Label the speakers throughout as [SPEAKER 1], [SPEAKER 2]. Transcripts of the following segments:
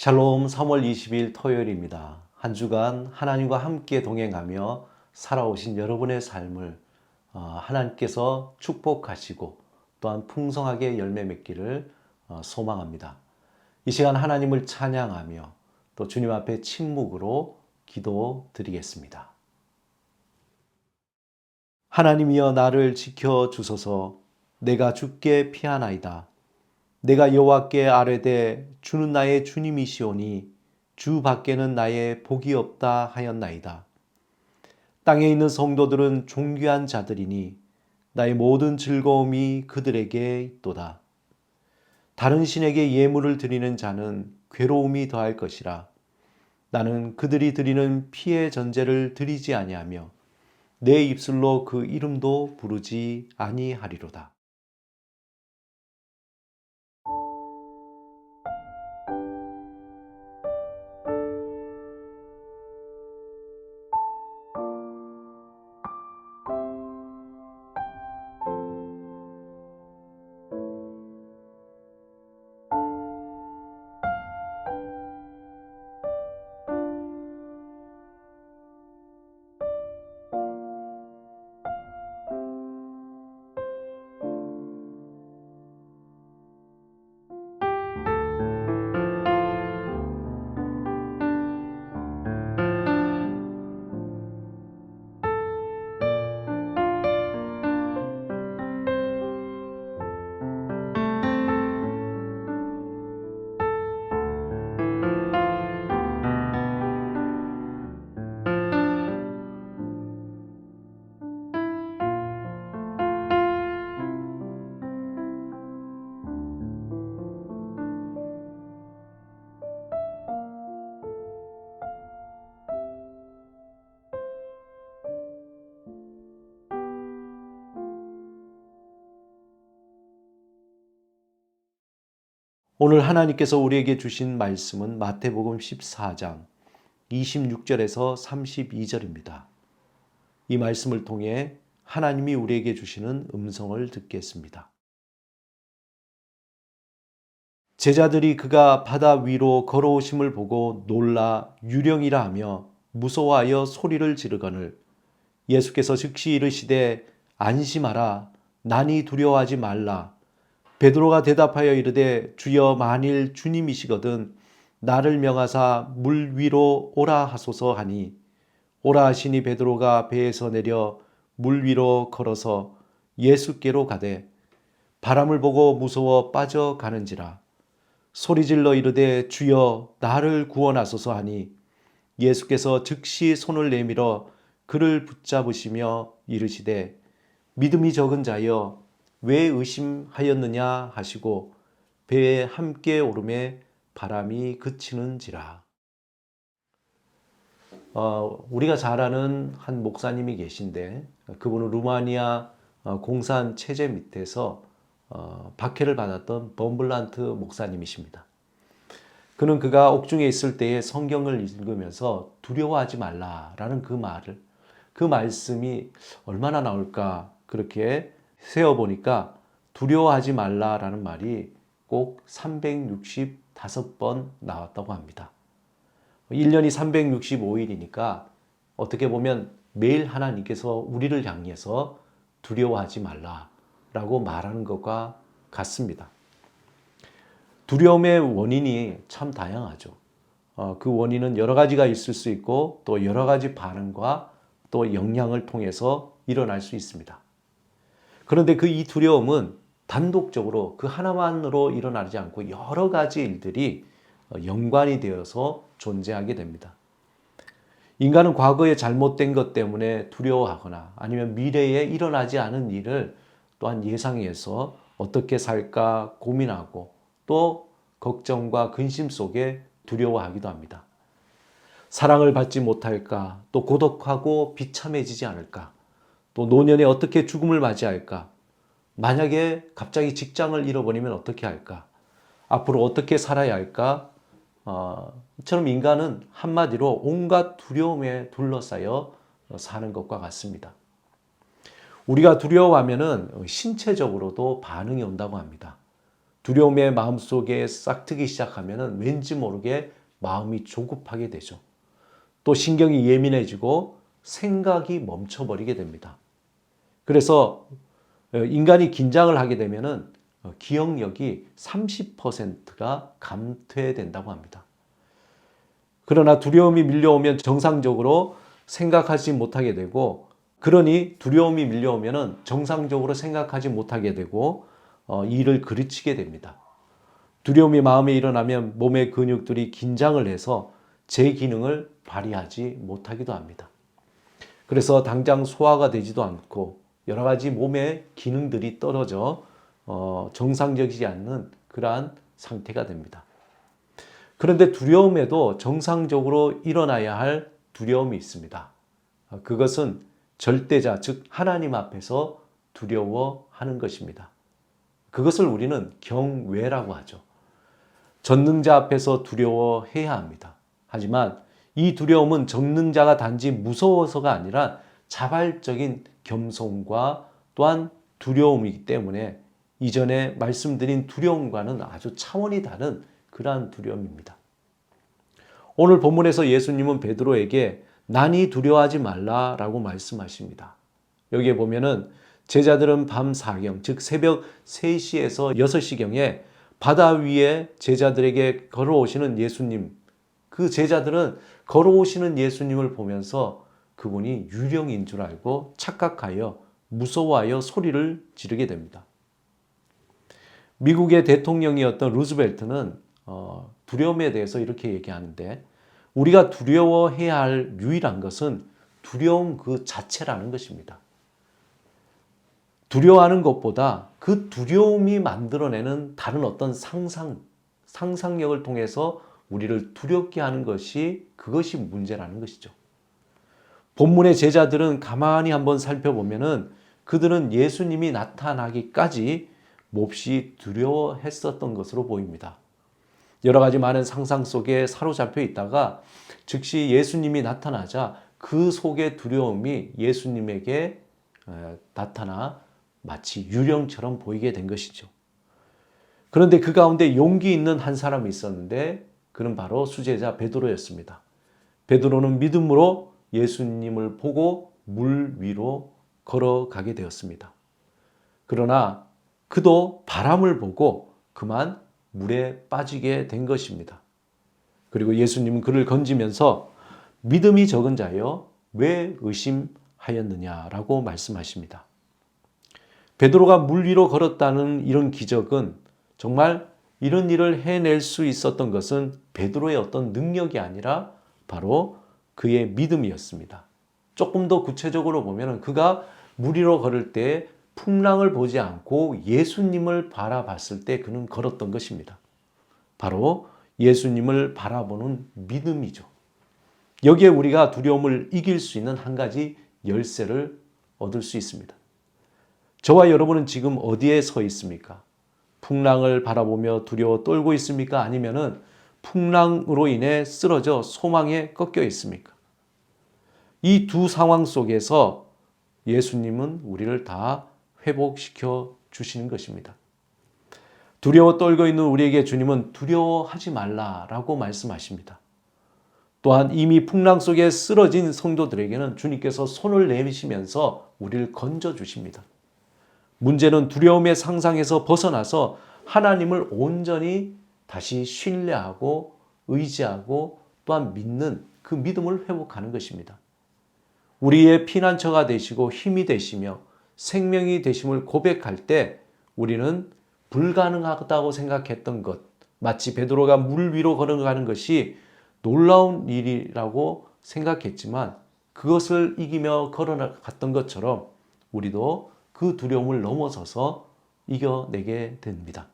[SPEAKER 1] 샬롬 3월 20일 토요일입니다. 한 주간 하나님과 함께 동행하며 살아오신 여러분의 삶을 하나님께서 축복하시고 또한 풍성하게 열매 맺기를 소망합니다. 이 시간 하나님을 찬양하며 또 주님 앞에 침묵으로 기도드리겠습니다. 하나님이여 나를 지켜주소서. 내가 주께 피하나이다. 내가 여호와께 아뢰되 주는 나의 주님이시오니 주 밖에는 나의 복이 없다 하였나이다. 땅에 있는 성도들은 존귀한 자들이니 나의 모든 즐거움이 그들에게 있도다. 다른 신에게 예물을 드리는 자는 괴로움이 더할 것이라. 나는 그들이 드리는 피의 전제를 드리지 아니하며 내 입술로 그 이름도 부르지 아니하리로다. 오늘 하나님께서 우리에게 주신 말씀은 마태복음 14장 26절에서 32절입니다. 이 말씀을 통해 하나님이 우리에게 주시는 음성을 듣겠습니다. 제자들이 그가 바다 위로 걸어오심을 보고 놀라 유령이라 하며 무서워하여 소리를 지르거늘 예수께서 즉시 이르시되 안심하라 나니 두려워하지 말라. 베드로가 대답하여 이르되 주여 만일 주님이시거든 나를 명하사 물 위로 오라 하소서 하니 오라 하시니 베드로가 배에서 내려 물 위로 걸어서 예수께로 가되 바람을 보고 무서워 빠져가는지라 소리질러 이르되 주여 나를 구원하소서 하니 예수께서 즉시 손을 내밀어 그를 붙잡으시며 이르시되 믿음이 적은 자여 왜 의심하였느냐 하시고 배에 함께 오르매 바람이 그치는지라. 우리가 잘 아는 한 목사님이 계신데 그분은 루마니아 공산 체제 밑에서 박해를 받았던 범블란트 목사님이십니다. 그가 옥중에 있을 때에 성경을 읽으면서 두려워하지 말라라는 그 말씀이 얼마나 나올까 그렇게 세어보니까 두려워하지 말라라는 말이 꼭 365번 나왔다고 합니다. 1년이 365일이니까 어떻게 보면 매일 하나님께서 우리를 향해서 두려워하지 말라라고 말하는 것과 같습니다. 두려움의 원인이 참 다양하죠. 그 원인은 여러 가지가 있을 수 있고 또 여러 가지 반응과 또 영향을 통해서 일어날 수 있습니다. 그런데 이 두려움은 단독적으로 그 하나만으로 일어나지 않고 여러 가지 일들이 연관이 되어서 존재하게 됩니다. 인간은 과거에 잘못된 것 때문에 두려워하거나 아니면 미래에 일어나지 않은 일을 또한 예상해서 어떻게 살까 고민하고 또 걱정과 근심 속에 두려워하기도 합니다. 사랑을 받지 못할까, 또 고독하고 비참해지지 않을까, 또 노년에 어떻게 죽음을 맞이할까, 만약에 갑자기 직장을 잃어버리면 어떻게 할까, 앞으로 어떻게 살아야 할까, 이처럼 인간은 한마디로 온갖 두려움에 둘러싸여 사는 것과 같습니다. 우리가 두려워하면은 신체적으로도 반응이 온다고 합니다. 두려움의 마음속에 싹트기 시작하면 왠지 모르게 마음이 조급하게 되죠. 또 신경이 예민해지고 생각이 멈춰버리게 됩니다. 그래서 인간이 긴장을 하게 되면 기억력이 30%가 감퇴된다고 합니다. 그러나 두려움이 밀려오면 정상적으로 생각하지 못하게 되고, 그러니 두려움이 밀려오면 정상적으로 생각하지 못하게 되고 일을 그르치게 됩니다. 두려움이 마음에 일어나면 몸의 근육들이 긴장을 해서 제 기능을 발휘하지 못하기도 합니다. 그래서 당장 소화가 되지도 않고 여러 가지 몸의 기능들이 떨어져 정상적이지 않는 그러한 상태가 됩니다. 그런데 두려움에도 정상적으로 일어나야 할 두려움이 있습니다. 그것은 절대자, 즉 하나님 앞에서 두려워하는 것입니다. 그것을 우리는 경외라고 하죠. 전능자 앞에서 두려워해야 합니다. 하지만 이 두려움은 전능자가 단지 무서워서가 아니라 자발적인 겸손과 또한 두려움이기 때문에 이전에 말씀드린 두려움과는 아주 차원이 다른 그러한 두려움입니다. 오늘 본문에서 예수님은 베드로에게 난이 두려워하지 말라라고 말씀하십니다. 여기에 보면은 제자들은 밤 4경, 즉 새벽 3시에서 6시경에 바다 위에 제자들에게 걸어오시는 예수님, 그 제자들은 걸어오시는 예수님을 보면서 그분이 유령인 줄 알고 착각하여 무서워하여 소리를 지르게 됩니다. 미국의 대통령이었던 루즈벨트는 두려움에 대해서 이렇게 얘기하는데, 우리가 두려워해야 할 유일한 것은 두려움 그 자체라는 것입니다. 두려워하는 것보다 그 두려움이 만들어내는 다른 어떤 상상력을 통해서 우리를 두렵게 하는 것이, 그것이 문제라는 것이죠. 본문의 제자들은 가만히 한번 살펴보면은 그들은 예수님이 나타나기까지 몹시 두려워했었던 것으로 보입니다. 여러 가지 많은 상상 속에 사로잡혀 있다가 즉시 예수님이 나타나자 그 속의 두려움이 예수님에게 나타나 마치 유령처럼 보이게 된 것이죠. 그런데 그 가운데 용기 있는 한 사람이 있었는데 그는 바로 수제자 베드로였습니다. 베드로는 믿음으로 예수님을 보고 물 위로 걸어가게 되었습니다. 그러나 그도 바람을 보고 그만 물에 빠지게 된 것입니다. 그리고 예수님은 그를 건지면서 믿음이 적은 자여 왜 의심하였느냐라고 말씀하십니다. 베드로가 물 위로 걸었다는 이런 기적은, 정말 이런 일을 해낼 수 있었던 것은 베드로의 어떤 능력이 아니라 바로 그의 믿음이었습니다. 조금 더 구체적으로 보면 그가 물 위로 걸을 때 풍랑을 보지 않고 예수님을 바라봤을 때 그는 걸었던 것입니다. 바로 예수님을 바라보는 믿음이죠. 여기에 우리가 두려움을 이길 수 있는 한 가지 열쇠를 얻을 수 있습니다. 저와 여러분은 지금 어디에 서 있습니까? 풍랑을 바라보며 두려워 떨고 있습니까? 아니면은 풍랑으로 인해 쓰러져 소망에 꺾여 있습니까? 이 두 상황 속에서 예수님은 우리를 다 회복시켜 주시는 것입니다. 두려워 떨고 있는 우리에게 주님은 두려워하지 말라라고 말씀하십니다. 또한 이미 풍랑 속에 쓰러진 성도들에게는 주님께서 손을 내미시면서 우리를 건져 주십니다. 문제는 두려움의 상상에서 벗어나서 하나님을 온전히 다시 신뢰하고 의지하고 또한 믿는 그 믿음을 회복하는 것입니다. 우리의 피난처가 되시고 힘이 되시며 생명이 되심을 고백할 때 우리는 불가능하다고 생각했던 것, 마치 베드로가 물 위로 걸어가는 것이 놀라운 일이라고 생각했지만 그것을 이기며 걸어갔던 것처럼 우리도 그 두려움을 넘어서서 이겨내게 됩니다.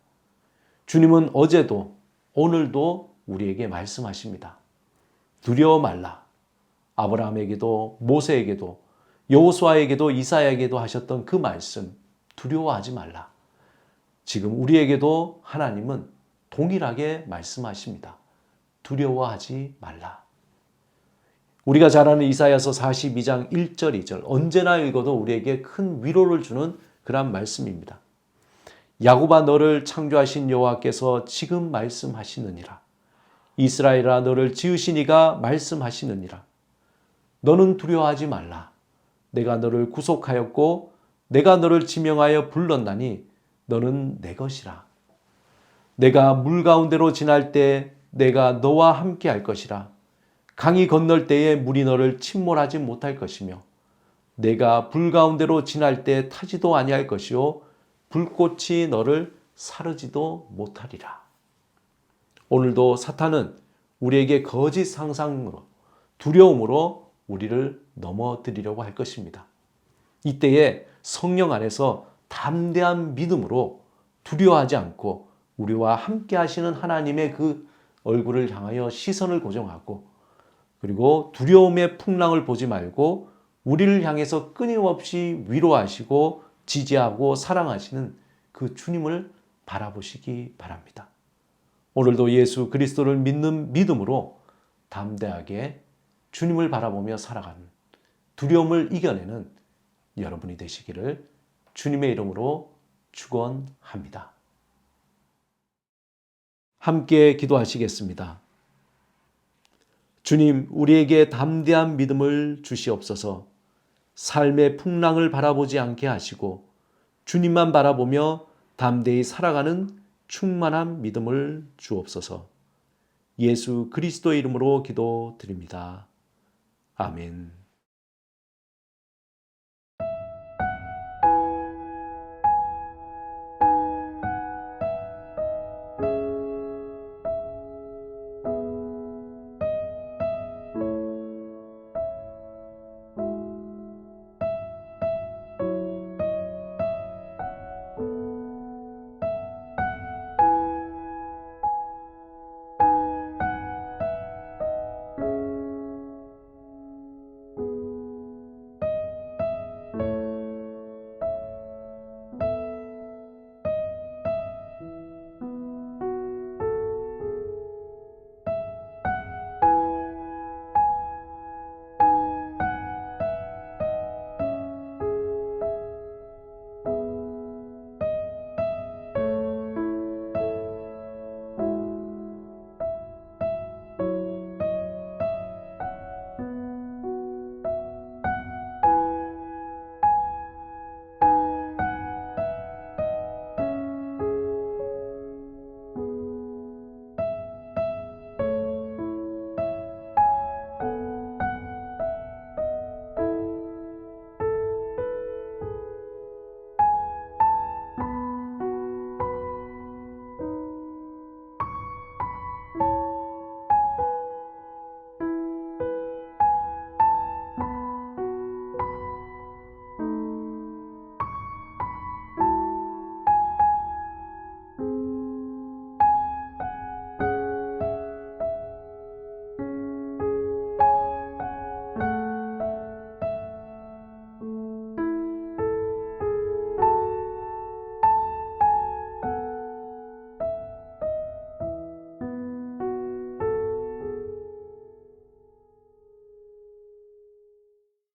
[SPEAKER 1] 주님은 어제도 오늘도 우리에게 말씀하십니다. 두려워 말라. 아브라함에게도 모세에게도 여호수아에게도 이사야에게도 하셨던 그 말씀, 두려워하지 말라. 지금 우리에게도 하나님은 동일하게 말씀하십니다. 두려워하지 말라. 우리가 잘 아는 이사야서 42장 1절 2절 언제나 읽어도 우리에게 큰 위로를 주는 그런 말씀입니다. 야곱아 너를 창조하신 여호와께서 지금 말씀하시느니라. 이스라엘아 너를 지으신 이가 말씀하시느니라. 너는 두려워하지 말라. 내가 너를 구속하였고 내가 너를 지명하여 불렀나니 너는 내 것이라. 내가 물 가운데로 지날 때 내가 너와 함께 할 것이라. 강이 건널 때에 물이 너를 침몰하지 못할 것이며 내가 불 가운데로 지날 때 타지도 아니할 것이요 불꽃이 너를 사르지도 못하리라. 오늘도 사탄은 우리에게 거짓 상상으로 두려움으로 우리를 넘어뜨리려고 할 것입니다. 이때에 성령 안에서 담대한 믿음으로 두려워하지 않고 우리와 함께 하시는 하나님의 그 얼굴을 향하여 시선을 고정하고 그리고 두려움의 풍랑을 보지 말고 우리를 향해서 끊임없이 위로하시고 지지하고 사랑하시는 그 주님을 바라보시기 바랍니다. 오늘도 예수 그리스도를 믿는 믿음으로 담대하게 주님을 바라보며 살아가는 두려움을 이겨내는 여러분이 되시기를 주님의 이름으로 축원합니다. 함께 기도하시겠습니다. 주님, 우리에게 담대한 믿음을 주시옵소서. 삶의 풍랑을 바라보지 않게 하시고 주님만 바라보며 담대히 살아가는 충만한 믿음을 주옵소서. 예수 그리스도의 이름으로 기도드립니다. 아멘.